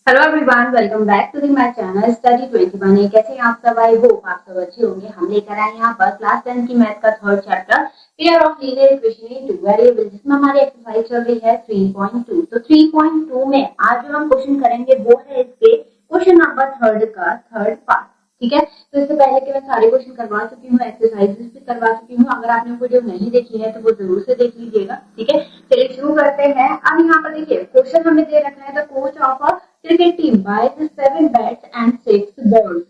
Hello everyone, welcome back to my channel study 21। कैसे हैं आप सब? आई होप आप सब अच्छे होंगे। हम लेकर आए यहाँ पर क्लास 10 की मैथ का third chapter pair of linear equation in two variable, जिसमें हमारी एक्सरसाइज चल रही है 3.2। तो 3.2 में आज जो हम क्वेश्चन करेंगे वो है इसके क्वेश्चन नंबर थर्ड का थर्ड पार्ट। ठीक है, तो इससे पहले कि मैं सारे क्वेश्चन करवा चुकी हूँ, एक्सरसाइजेस भी करवा चुकी हूँ। अगर आपने वीडियो नहीं देखी है तो वो जरूर से देख लीजिएगा। ठीक है, चलिए शुरू करते हैं। अब यहाँ पर देखिए क्वेश्चन हमें दे रखा है the coach of a cricket team buys 7 bats and 6 balls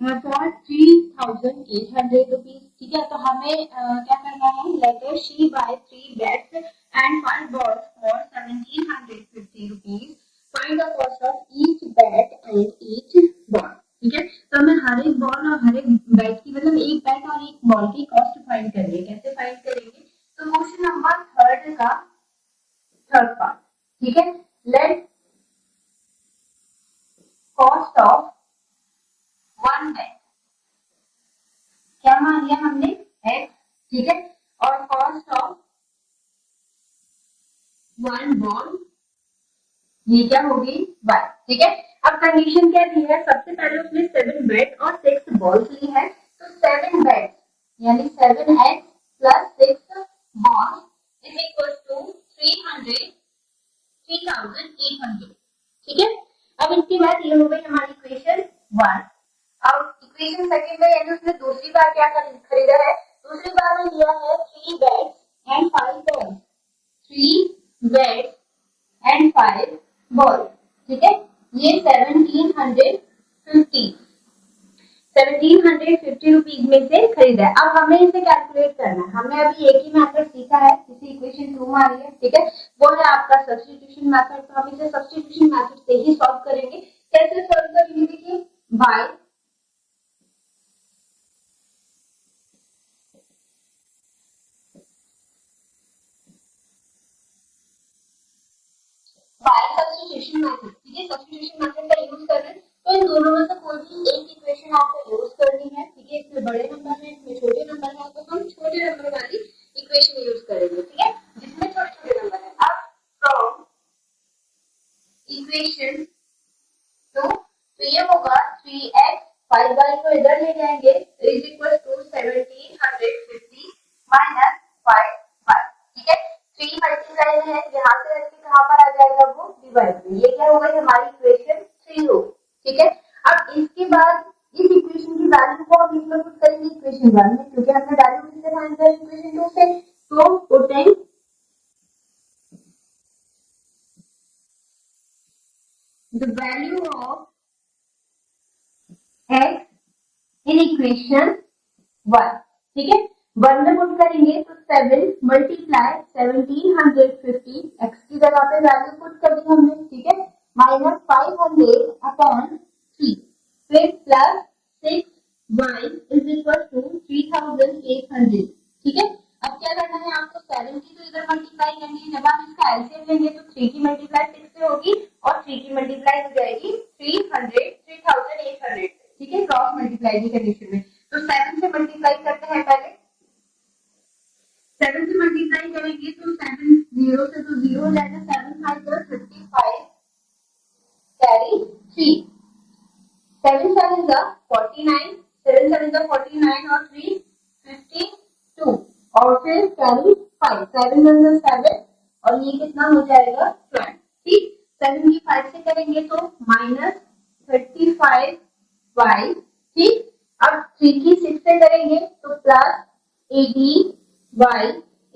for 3,800 rupees। ठीक है, तो हमें क्या करना है? Letter she buy 3 bats and 5 balls for 1,750 rupees। Find the cost of each bat and each ball. ठीक है, तो हमें हर एक बॉल और हर एक बैट की, मतलब एक बैट और एक बॉल की कॉस्ट फाइंड करनी है। कैसे फाइंड करेंगे? तो क्वेश्चन नंबर थर्ड का थर्ड पार्ट। ठीक है, let cost of one bat क्या मान लिया हमने? एक्स। ठीक है, और कॉस्ट ऑफ वन बॉल ये क्या होगी? वाई। ठीक है, अब कंडीशन क्या दी है? सबसे पहले उसने 7 बैट और 6 बॉल्स ली है। तो 7 बैट यानी 7x plus 6 ball is equal to 3,800। ठीक है, अब इसके बाद ये हो गई हमारी इक्वेशन 1। अब इक्वेशन सेकंड में यानी उसने दूसरी बार क्या खरीदा है? दूसरी बार में लिया है 3 bats and 5 balls. 3 bats and 5 ball. ठीक है, ये 1750 रुपीज में से खरीदा है। अब हमें इसे कैलकुलेट करना है। हमने अभी एक ही मेथड सीखा है, इसी इक्वेशन 2 मानी है। ठीक है, वो है आपका सब्स्टिट्यूशन मेथड। तो हम इसे सब्स्टिट्यूशन मेथड से ही सॉल्व करेंगे। कैसे सॉल्व करेंगे? देखिए, बाय सब्स्टिट्यूशन मेथड। ठीक है, सब्स्टिट्यूशन मेथड का यूज कर रहे हैं तो इन दोनों में से कोई भी एक इक्वेशन आपको यूज करनी है। ठीक है, इसमें बड़े नंबर है, इसमें छोटे नंबर है, तो हम छोटे नंबर वाली इक्वेशन यूज करेंगे। ठीक है, जिसमें छोटे छोटे नंबर है। अब फ्रॉम इक्वेशन तो ये होगा 3x 5 बाई को इधर ले जाएंगे is equal to 1750 minus 5 y. ठीक है, 3 मल्टीप्लाई में है, यहाँ से रख के कहाँ पर आ जाएगा? वो डिवाइड में। ये क्या हो गई? हमारी इक्वेशन 3 हो। ठीक है, अब इसके बाद इस इक्वेशन की वैल्यू को हम इसमें पुट करेंगे इक्वेशन 1 में, क्योंकि हमने वैल्यू किससे फाइंड किया? इक्वेशन 2 से। तो putting the value of x in equation 1। ठीक है, 1 में पुट करेंगे तो 7 मल्टीप्लाई 1750 x की जगह पे वैल्यू पुट कर दी हमने। ठीक है, माइनस 500 अपॉन 3 फिर plus 6y is equal to 3800। ठीक है, अब क्या करना है आपको? 7 की तो इधर मल्टीप्लाई करनी है। जब आप इसका एलसीएम लेंगे तो 3 की मल्टीप्लाई 6 से होगी और 3 की मल्टीप्लाई हो जाएगी 3800। ठीक है, क्रॉस मल्टीप्लाई की कंडीशन में। तो 7 से मल्टीप्लाई करते हैं पहले। 7 से मल्टीप्लाई करेंगे तो 7 0 से तो 0 हो जाएगा। 7 5 35 कैरी 3 7 7 जा 49 7 7 जा 49 और 3 52 और फिर कैरी 5 7 1 जा 7 और ये कितना हो जाएगा? 12। ठीक, 7 की 5 से करेंगे तो माइनस 35 y। ठीक, अब 3 की 6 से करेंगे तो plus 18 y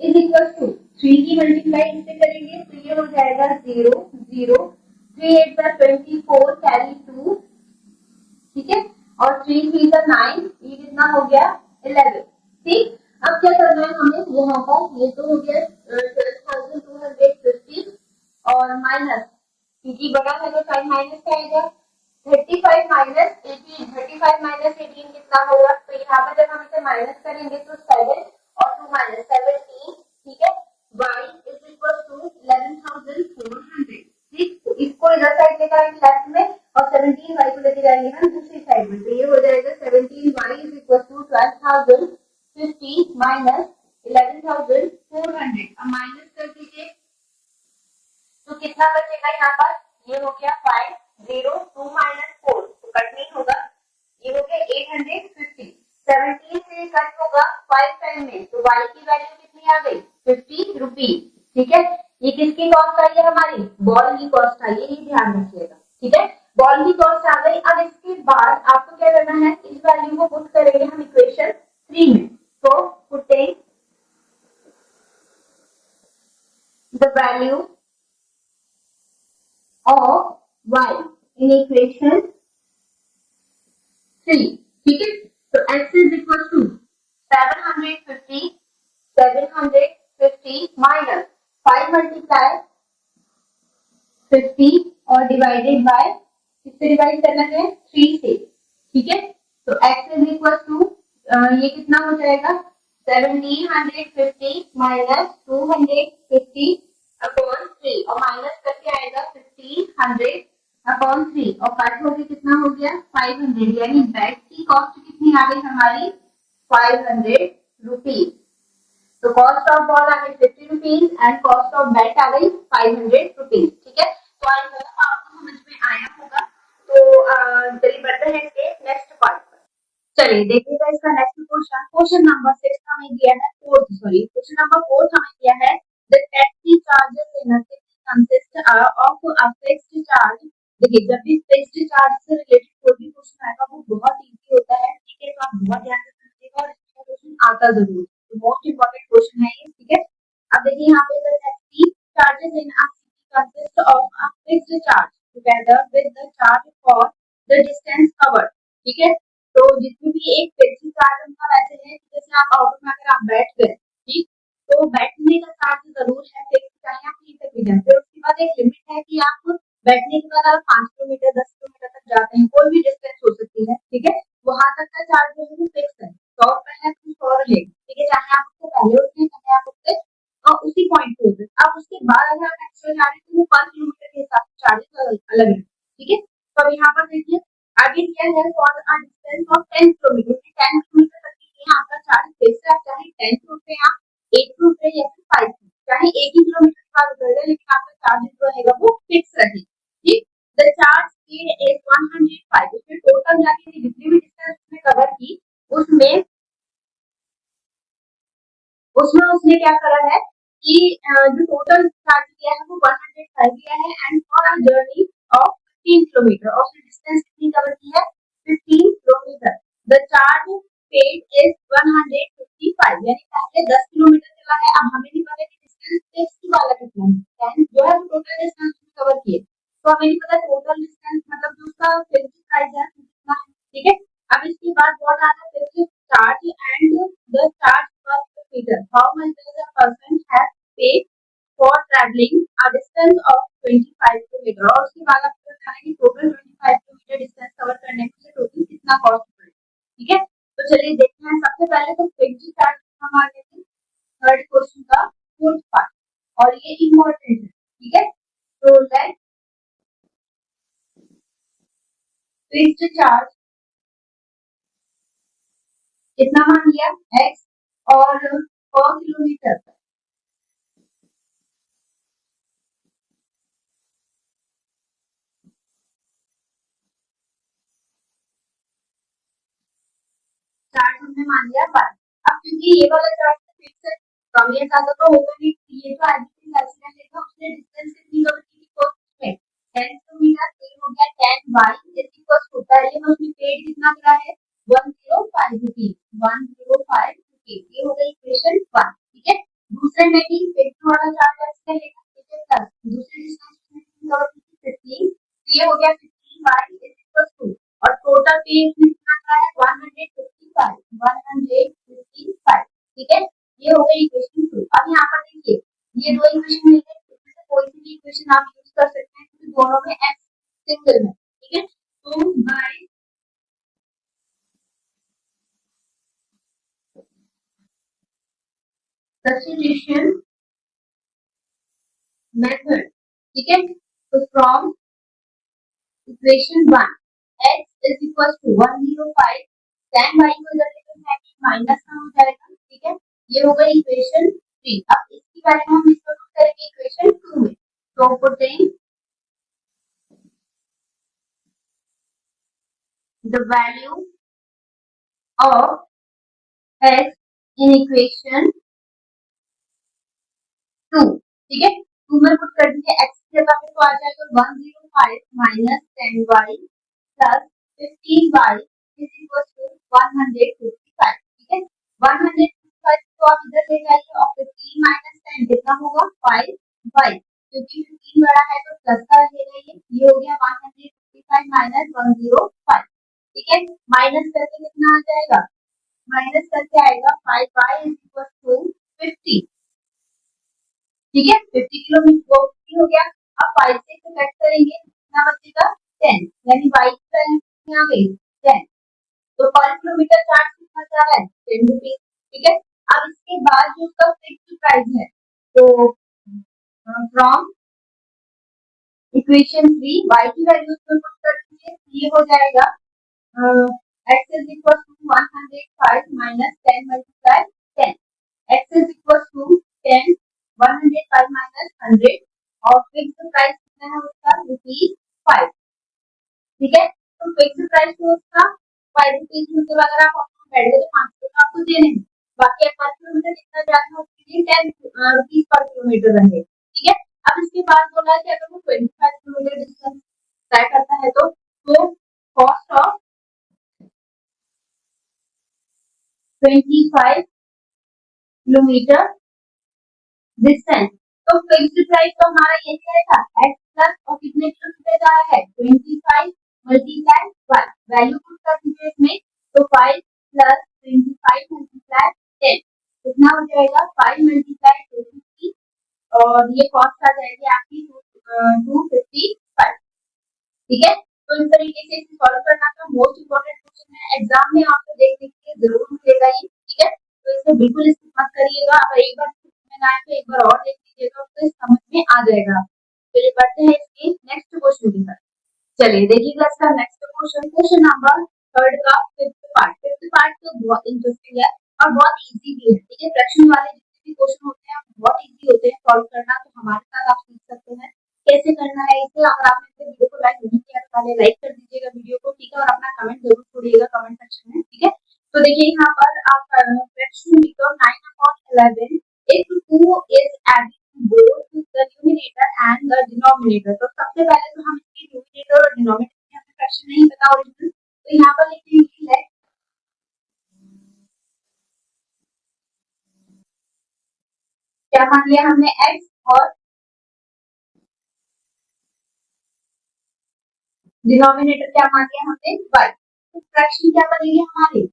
is equal to 3 की मल्टीप्लाई इससे करेंगे तो ये हो जाएगा 0 0 3 8 जा 24 कैरी 2। ठीक है, और 3 3 जा 9 ये कितना हो गया? 11। ठीक, अब क्या करना है हमें? यहाँ पर ये तो हो गया 12,250 और माइनस क्योंकि बड़ा है तो साइन माइनस का आएगा। 35 माइनस 18 35 माइनस 18 कितना होगा? तो यहाँ पर जब हम इसे माइनस करेंगे तो 7 और 2 माइनस 17। ठीक है, y इज इक्वल टू 11,400। ठीक, तो इसको इधर साइड लेकर आएंगे लेफ्ट में और 17y को लेके जाएंगे हम दूसरी साइड में। तो ये हो जाएगा 17y is equal to 12,050 minus 11,400। अब माइनस कर दीजिए तो कितना बचेगा यहाँ पर? ये हो गया 5 0 2 माइनस 4 तो कट नहीं होगा, ये हो गया 850। 17 से कट होगा 5 टाइम में, तो y की वैल्यू कितनी आ गई 50 रुपीज। ठीक है, ये किसकी कॉस्ट आई है, हमारी बॉल की कॉस्ट आई है, ये ध्यान रखिएगा। ठीक है, बॉल की कॉस्ट आ गई। अब इसके बाद आपको क्या करना है, इस वैल्यू को पुट करेंगे हम इक्वेशन 3 में। तो putting the value of y in equation 3। ठीक है, तो x is equal to 750 minus 5 multiply 50 और डिवाइडेड बाय, किससे डिवाइड करना है 3 से। ठीक है, तो x इज इक्वल टू ये कितना हो जाएगा 1750 माइनस 250 अपॉन 3 और माइनस करके आएगा 1500 अपॉन 3 और कट होके कितना हो गया 500, यानी बैट की कॉस्ट कितनी आ गई हमारी 500 रुपीज। तो कॉस्ट ऑफ बॉल आ गई 50 rupees and cost of bat आ गई 500 रुपीज। ठीक है, तो आई होप आपको समझ में आया होगा। तो चलिए बढ़ते हैं इसके नेक्स्ट पार्ट पर। चलिए देखिएगा इसका नेक्स्ट क्वेश्चन, क्वेश्चन नंबर 6 हमें दिया है, क्वेश्चन नंबर 4 हमें दिया है the taxi charges in a city consist of a fixed charge. देखिए जब भी फिक्स्ड चार्ज से रिलेटेड कोई भी क्वेश्चन आएगा वो बहुत इजी होता है। ठीक है, तो आप बहुत ध्यान से समझिएगा और इसका क्वेश्चन आता जरूर है, मोस्ट इंपोर्टेंट क्वेश्चन है ये। ठीक है, अब देखिए यहाँ पे the taxi charges in a city consist of a fixed charge together with the charge for the distance covered. ठीक है, तो जितनी भी एक फिक्स्ड चार्ज उनका वैसे है कि जैसे आप ऑटो में अगर आप बैठ गए, ठीक, तो बैठने का चार्ज जरूर है फिक्स, चाहे आप कहीं तक भी जाए। फिर उसके बाद एक लिमिट है कि आप बैठने के बाद आप 5 किलोमीटर 10 किलोमीटर तक जाते हैं, कोई भी डिस्टेंस हो सकती है। ठीक है, वहां तक का चार्ज जो है वो फिक्स है, 100 रुपए है तो 100 रहेगा। ठीक है, चाहे आप उससे पहले उठे चाहे आप उससे उसी पॉइंट पे उठे। अब उसके बाद अगर आप एक्स्ट्रा जा रहे हैं तो वो पर किलोमीटर के हिसाब से चार्जेस अलग है। ठीक है, तो अब यहाँ पर देखिए आगे दिया है for a distance of 10 kilometre, 10 kilometre तक के लिए आपका चार्ज फिक्स है। आप चाहे 10 से उठे या 8 से उठे या फिर 5 से, चाहे 1 ही किलोमीटर के बाद उतर जाए, लेकिन आपका चार्ज जो रहेगा वो फिक्स रहेगा। ठीक, द चार्ज स्पीड इज 105। उसने टोटल जाके जितनी भी डिस्टेंस उसने कवर की उसमें उसमें उसने क्या करा है कि जो टोटल चार्ज किया है वो 105 दिया है and for a journey of 15 kilometre, और उसने डिस्टेंस कितनी कवर की है 15 kilometre. The charge paid is 155, यानी पहले 10 किलोमीटर चला है। अब हमें नहीं पता कि डिस्टेंस फिक्स वाला कितना है, 10 जो है वो टोटल डिस्टेंस कवर किए, तो हमें नहीं पता टोटल डिस्टेंस मतलब जो उसका फिक्स प्राइस है कितना है। ठीक है, अब इसके बाद what are the fixed charge and the charge per meter. How much does a person have paid for traveling a distance of 25 kilometre, और उसके बाद आपको बताना है कि टोटल 25 किलोमीटर डिस्टेंस कवर करने में टोटल कितना कॉस्ट पड़ेगा। ठीक है, तो चलिए देखते हैं। सबसे पहले तो फिक्स्ड चार्ज हम आ गए थे थर्ड क्वेश्चन का फोर्थ पार्ट, और ये इम्पोर्टेंट है। ठीक है, तो लेट फिक्स्ड चार्ज कितना मान लिया x और पर किलोमीटर चार्ज हमने मान लिया बाय। अब क्योंकि ये वाला चार्ज फिक्स है कम या ज्यादा तो होगा नहीं, ये तो एडिटिव एक्सीडेंट लेगा, उसने डिस्टेंस कितनी कवर की थी फर्स्ट में 10 किलोमीटर, तो ये हो गया 10 y इज इक्वल टू पहले में उसने पेड कितना करा है 105 रुपीस, 105 रुपीस। ये हो गई इक्वेशन 1। ठीक है, दूसरे में भी फिक्स वाला चार्ज ऐसे लेगा, ठीक है, प्लस दूसरी डिस्टेंस उसने कितनी कवर की थी 15, ये हो गया 15 y इज इक्वल टू, और टोटल पे कितना का है 155, 155। ठीक है, ये हो गई इक्वेशन 2। अब यहाँ पर देखिए ये दो इक्वेशन मिल गई, इसमें से कोई सी भी इक्वेशन आप यूज कर सकते हैं क्योंकि दोनों में x सिंगल है। ठीक है, तो बाय सब्स्टिट्यूशन मेथड, ठीक है, तो from equation 1 x is equal to 105, tan y को इधर लेकर जाएंगे माइनस का हो जाएगा। ठीक है, ये हो गई इक्वेशन 3। अब इसके बारे में हम इसको करेंगे इक्वेशन 2 में। तो putting the value of x in equation 2, ठीक है। 2 में पुट कर दीजिए x की जगह पे, तो आ जाएगा 105 minus 10y plus 15y is equal to 155, ठीक है। 155 को आप इधर ले जाइए और 15 माइनस 10 कितना होगा 5y, क्योंकि 15 बड़ा है तो प्लस का ले जाइए, ये हो गया 155 माइनस 105, ठीक है। माइनस करके कितना आ जाएगा, माइनस करके आएगा 5y इज इक्वल टू 50, ठीक है। 50 किलोमीटर हो गया। अब 5 से सब्ट्रैक्ट करेंगे कितना बचेगा 10, यानी y की वैल्यू कितनी आ गई 10, तो पर किलोमीटर चार्ज कितना जा रहा है 10 रुपीज, ठीक है। अब इसके बाद जो उसका फिक्स्ड प्राइस है, तो फ्रॉम इक्वेशन 3 y की वैल्यू उसमें पुट कर दीजिए, ये हो जाएगा x is equal to 105 minus 10 multiply 10, x is equal to 10 105 minus 100 और फिक्स्ड प्राइस कितना है उसका ₹5, ठीक है। तो फिक्स्ड प्राइस तो उसका ₹5, मतलब अगर आप ऑप्शन बैठ गए तो 5 रुपए आपको देने हैं, बाकी पर किलोमीटर कितना जाना है उसके लिए 10 रुपीज पर किलोमीटर रहेंगे, ठीक है। अब इसके बाद बोला है कि अगर वो 25 किलोमीटर डिस्टेंस तय करता है तो कॉस्ट ऑफ 25 किलोमीटर डिस्टेंस, तो फिक्स्ड प्राइस तो हमारा ये रहेगा x प्लस और कितने किलोमीटर जा रहा है 25 मल्टीप्लाई y, वैल्यू पुट कर दीजिए इसमें, तो 5 प्लस 25 मल्टीप्लाई 10 कितना हो जाएगा 5 मल्टीप्लाई 250 और ये कॉस्ट आ जाएगी आपकी 255, ठीक है। तो इस तरीके से इसे सॉल्व करना का मोस्ट इम्पोर्टेंट क्वेश्चन है, एग्जाम में आपको देखने के लिए जरूर मिलेगा ये, ठीक है। तो इसे बिल्कुल स्किप मत करिएगा, अगर एक बार समझ में ना आए तो एक बार और देख लीजिएगा, तो समझ में आ जाएगा। चलिए बढ़ते हैं इसके नेक्स्ट क्वेश्चन की तरफ। चलिए देखिएगा इसका नेक्स्ट क्वेश्चन, क्वेश्चन नंबर 3 का फिफ्थ पार्ट तो बहुत इंटरेस्टिंग है और बहुत इजी भी है, ठीक है। फ्रैक्शन वाले जितने भी क्वेश्चन होते हैं बहुत इजी होते हैं सॉल्व करना, तो हमारे साथ आप सीख सकते हैं कैसे करना है इसे। अगर आपने इस वीडियो को लाइक नहीं किया तो पहले लाइक कर दीजिएगा वीडियो को, ठीक है, और अपना कमेंट जरूर छोड़िएगा कमेंट सेक्शन में, ठीक है। तो देखिए यहाँ पर आप फ्रैक्शन लिखो 9/11 if 2 is added to both the numerator and the denominator, तो सबसे पहले तो हम इसकी न्यूमरेटर और डिनोमिनेटर की हमें फ्रैक्शन नहीं पता ओरिजिनल, तो यहाँ पर लिखेंगे लेट क्या मान लिया हमने x और डिनोमिनेटर क्या मान लिया हमने y, तो फ्रैक्शन क्या बनेगी हमारी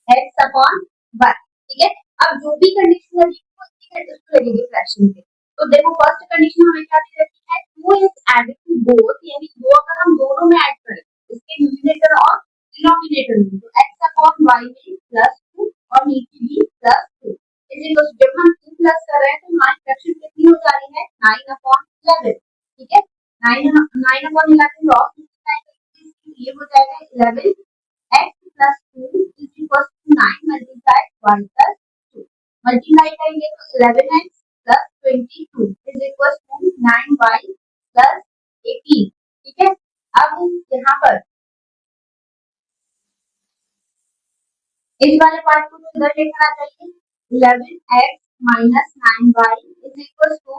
x अपॉन y, ठीक है। अब जो भी कंडीशन लगी उसको लगेगी फ्रैक्शन पे, तो देखो फर्स्ट कंडीशन हमें क्या दी रहती है 2 इज एडेड टू बोथ, यानी 2 अगर हम दोनों में ऐड करें इसके न्यूमरेटर और डिनोमिनेटर में, तो x अपॉन y में +2 और नीचे भी +2 इज इक्वल टू, जब हम 2 प्लस कर रहे हैं तो हमारी फ्रैक्शन कितनी हो जा रही है 9/11, ठीक है। 9/11 क्रॉस मल्टीप्लाई ये हो जाएगा 11 x plus 2 is equals to 9 multiply 1 plus 2. Multiply करेंगे तो 11x plus 22 is equals to 9y plus 18, ठीक है। अब यहाँ पर इस वाले पार्ट को इधर लेकर आ जाइए, 11x minus 9y is equals to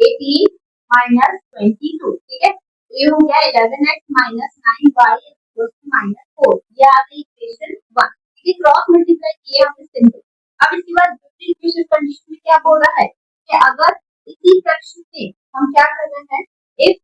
18 minus 22, ठीक है। तो ये हो गया 11x minus 9y -4, ये आ गई इक्वेशन 1, ठीक है। क्रॉस मल्टीप्लाई किए हमने सिंपल। अब इसके बाद दूसरी इक्वेशन कंडीशन में क्या बोल रहा है कि अगर इसी फ्रैक्शन में हम क्या कर रहे हैं, if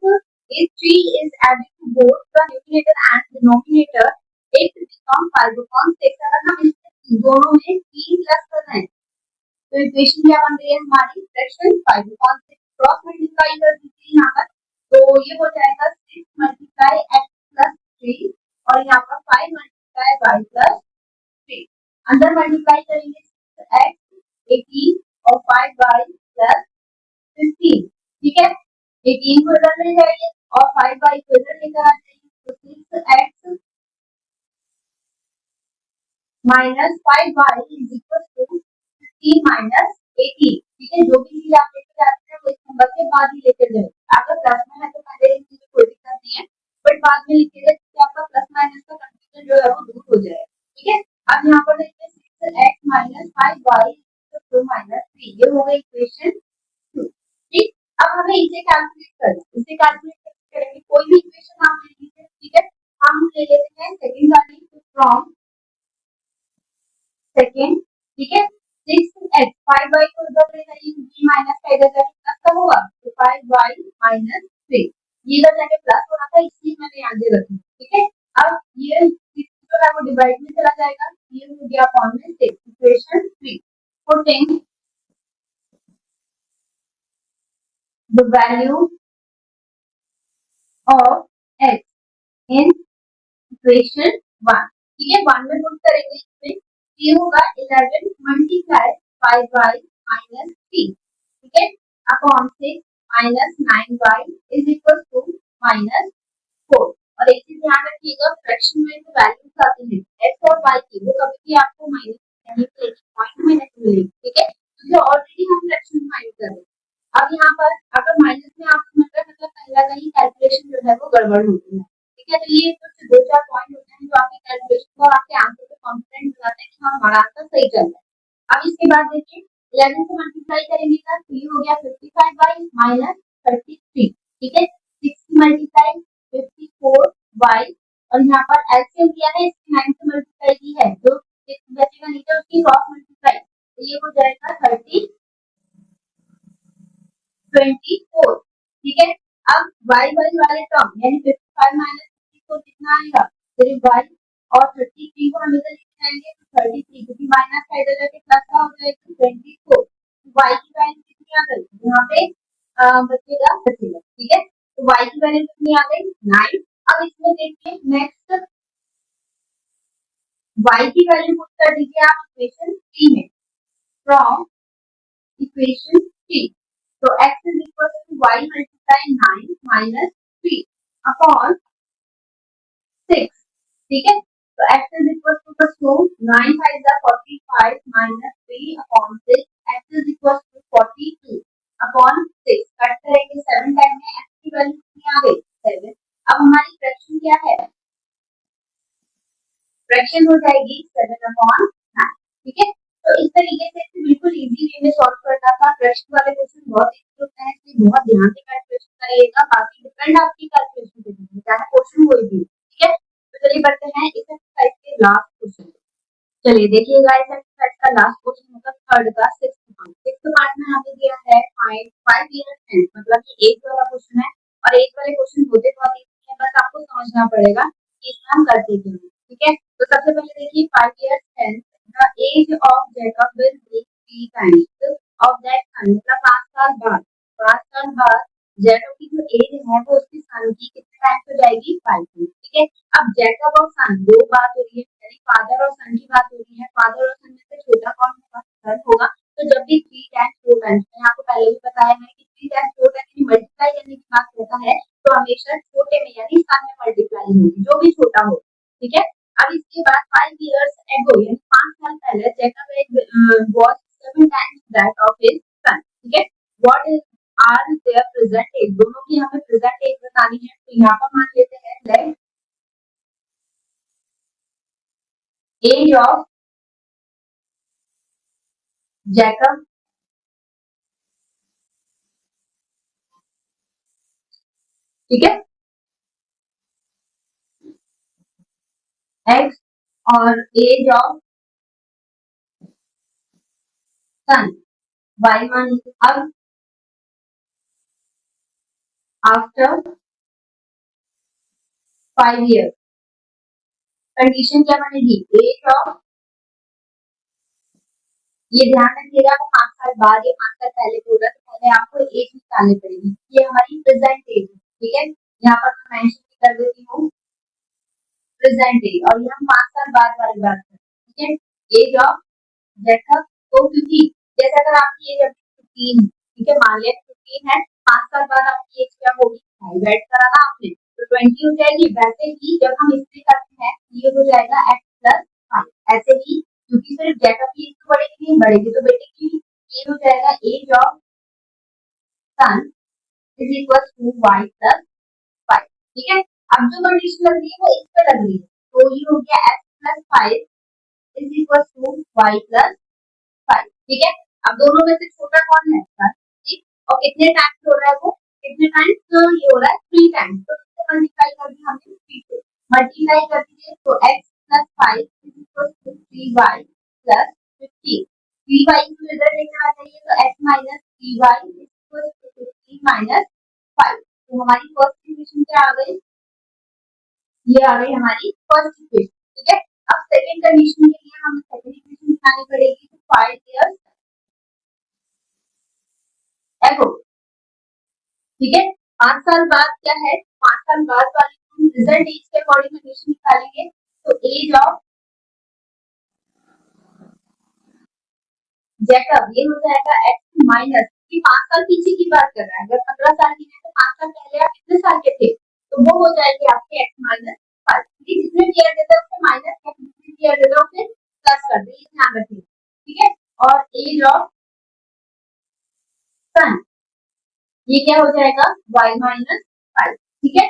3 is added to both the numerator and denominator it becomes 5/6, अगर हम इस दोनों में 3 प्लस कर रहे हैं तो इक्वेशन क्या बन रही है हमारी फ्रैक्शन 5/6, क्रॉस मल्टीप्लाई कर दीजिए यहाँ पर, तो ये हो जाएगा 6 मल्टीप्लाई x प्लस 3 और यहाँ पर 5 मल्टीप्लाई y प्लस 3, अंदर मल्टीप्लाई करेंगे तो x 18 और 5y प्लस 15, ठीक है। 18 को इधर ले जाइए और 5y को इधर लेकर आ जाइए, तो 6x minus 5y is equal to 15 minus 18, ठीक है। जो भी चीज आप लेकर जाते हैं वो इस नंबर के बाद ही लेकर जाए, अगर प्लस में है तो पहले लिख लीजिए कोई दिक्कत नहीं है, बट बाद में लिखिएगा कि आपका प्लस माइनस का कंफ्यूजन जो है वो दूर हो जाएगा। ठीक है, अब यहाँ पर देखिए 6x minus 5y to minus 3, ये हो गई इक्वेशन 2। ठीक, अब हमें इसे कैलकुलेट करना है। इसे कैलकुलेट करेंगे, कोई भी इक्वेशन आप ले लीजिए। ठीक है, हम ले लेते हैं सेकंड वाली फ्रॉम सेकंड। ठीक है, 6x 5y को इधर ले जाइए, b माइनस का इधर जाके प्लस का होगा, तो 5y माइनस 3, ये इधर जाके प्लस हो रहा था इसलिए मैंने यहाँ दे रखा। ठीक है, अब ये 6 जो है वो डिवाइड में चला जाएगा, ये हो गया अपॉन में 6, equation 3। Putting the value of x in equation 1। ठीक है, 1 में पुट करेंगे, इसमें ये होगा 11 मल्टीप्लाई 5y माइनस 3। ठीक है, upon 6 minus 9y is equal to minus 4। और एक चीज ध्यान रखिएगा, फ्रैक्शन में जो वैल्यूज आती है x और y की, वो कभी भी आपको माइनस नहीं मिलेगी, पॉइंट में नहीं मिलेगी। ठीक है, जो ऑलरेडी हम फ्रैक्शन फाइंड कर रहे हैं। अब यहाँ पर अगर माइनस में आपको मिल रहा है, मतलब कहीं ना कहीं कैलकुलेशन जो है वो गड़बड़ होती है। ठीक है, तो ये कुछ 2-4 पॉइंट होते हैं जो आपकी कैलकुलेशन को और आपके आंसर पे कॉन्फिडेंट बनाते हैं कि हाँ हमारा आंसर सही चल रहा है। अब इसके बाद देखिए 11 से मल्टीप्लाई करेंगे तो ये हो गया 55y माइनस 33। ठीक है, 6 मल्टीप्लाई 54y, और यहाँ पर एलसीएम किया है, इसकी 9 से मल्टीप्लाई की है, जो 6 बचेगा नीचे उसकी क्रॉस मल्टीप्लाई, तो ये हो जाएगा 24। ठीक है, अब y वाले टर्म यानी 55 माइनस 54 कितना आएगा, सिर्फ y, और 33 को हम इधर लेके जाएंगे तो 33, क्योंकि माइनस का इधर जाके प्लस का हो जाएगा 24। y की वैल्यू कितनी आ गई, यहाँ पे बचेगा। ठीक है, तो y की वैल्यू कितनी आ गई, 9। अब इसमें देखिए नेक्स्ट y की वैल्यू पुट कर दीजिए आप इक्वेशन 3 में, फ्रॉम इक्वेशन 3। तो x is equal to y multiply 9 minus 3 upon 6। ठीक है, तो x is equal to 2, 9 5 is 45 minus 3 upon 6, x is equal to 42 upon 6। Cut करेंगे 7 टाइम में, x की वैल्यू कितनी आ गई, 7। अब हमारी फ्रैक्शन क्या है, फ्रैक्शन हो जाएगी 7 upon 9। ठीक है, तो इस तरीके से बिल्कुल इजी वे में सॉल्व करना था। फ्रैक्शन वाले क्वेश्चन बहुत इजी होते हैं, इसलिए बहुत ध्यान से कैलकुलेशन करिएगा, बाकी डिपेंड आपकी कैलकुलेशन पे है, चाहे क्वेश्चन कोई भी। ठीक है, तो चलिए बढ़ते हैं इस एक्सरसाइज के लास्ट क्वेश्चन। चलिए देखिएगा, इस एक्सरसाइज का लास्ट क्वेश्चन मतलब थर्ड का सिक्स्थ पार्ट में हमें दिया है फाइंड 5 ईयर टेंस, मतलब कि एक वाला क्वेश्चन है, और एक वाले क्वेश्चन होते बहुत इजी है, बस आपको समझना पड़ेगा कि इसमें हम करते क्या हैं। ठीक है, तो सबसे पहले देखिए 5 year hence, the age of Jacob will be 3 times of that son, मतलब 5 साल बाद जैकब की जो एज है वो उसके सन की कितने टाइम्स हो जाएगी, 5 टाइम्स। ठीक है, अब जैकब और सन दो बात हो रही है, यानी फादर और सन की बात हो रही है, फादर और सन में से छोटा कौन होगा, सन होगा। तो जब भी 3 टाइम्स 4 टाइम्स, मैंने आपको पहले भी बताया है कि 3 टाइम्स 4 टाइम्स मल्टीप्लाई करने की बात होता है, तो हमेशा छोटे में यानी सन में मल्टीप्लाई होगी, जो भी छोटा हो। ठीक है, अब इसके बाद 5 years ago यानी 5 साल पहले Jacob was 7 times that of his son। ठीक है, what is are their present age, दोनों की हमें प्रेजेंट एज बतानी है, तो यहाँ पर मान लेते हैं लेट एज ऑफ जैकब ठीक है एक्स, और एज ऑफ सन वाई मान लीजिए। अब आफ्टर 5 years कंडीशन क्या बनेगी, एज ऑफ, ये ध्यान रखिएगा 5 साल बाद या 5 साल पहले होगा, तो पहले आपको एज निकालनी पड़ेगी, ये हमारी प्रेजेंट एज है। ठीक है, यहाँ पर मैं मेंशन कर देती हूँ प्रेजेंट एज, और ये हम 5 साल बाद वाली बात कर रहे हैं। ठीक है, एज ऑफ जैकब, तो क्योंकि जैसे अगर आपकी एज अभी 15, ठीक है, मान लिया 15 है, 5 साल बाद आपकी एज क्या होगी, 5 ऐड करा ना आपने तो 20 हो जाएगी। वैसे ही जब हम इससे करते हैं ये हो जाएगा x प्लस 5, ऐसे ही क्योंकि सिर्फ जैकब की एज तो बढ़ेगी तो बेटे की ये हो जाएगा age of son is equal to y plus 5। ठीक है। अब जो कंडीशन लग रही है वो इस पे लग रही है, तो ये हो गया x plus 5 is equal to y plus 5। ठीक है। अब दोनों में से छोटा कौन है? ठीक। और कितने टाइम्स हो रहा है वो? कितने टाइम्स? तो ये हो रहा है 3 टाइम्स, तो इससे मल्टीप्लाई कर दिया हमने 3 से, मल्टीप्लाई कर दिए तो x plus 5 is equal to 3y plus 15। 3y को इधर लेकर आ जाइए तो x minus 3y is equal to 15 minus 5। तो हमारी फर्स्ट इक्वेशन क्या आ गई? ये आ गई हमारी फर्स्ट इक्वेशन। ठीक है। अब सेकंड कंडीशन के लिए हमें सेकंड इक्वेशन बनानी पड़ेगी, तो 5 इयर्स एगो। ठीक है। 5 साल बाद क्या है? 5 साल बाद वाले रिजल्ट एज के अकॉर्डिंग कंडीशन निकालेंगे, तो एज ऑफ जैकब ये हो जाएगा x माइनस, कि 5 साल पीछे की बात कर रहा है, अगर 15 साल की है तो 5 साल पहले आप कितने साल के थे, तो वो हो जाएगी आपके x माइनस 5। जितने भी ईयर देता है उससे माइनस या जितने भी ईयर देता है उससे प्लस कर दे, ये ध्यान रखिए। ठीक है। और एज ऑफ सन ये क्या हो जाएगा? y minus 5। ठीक है।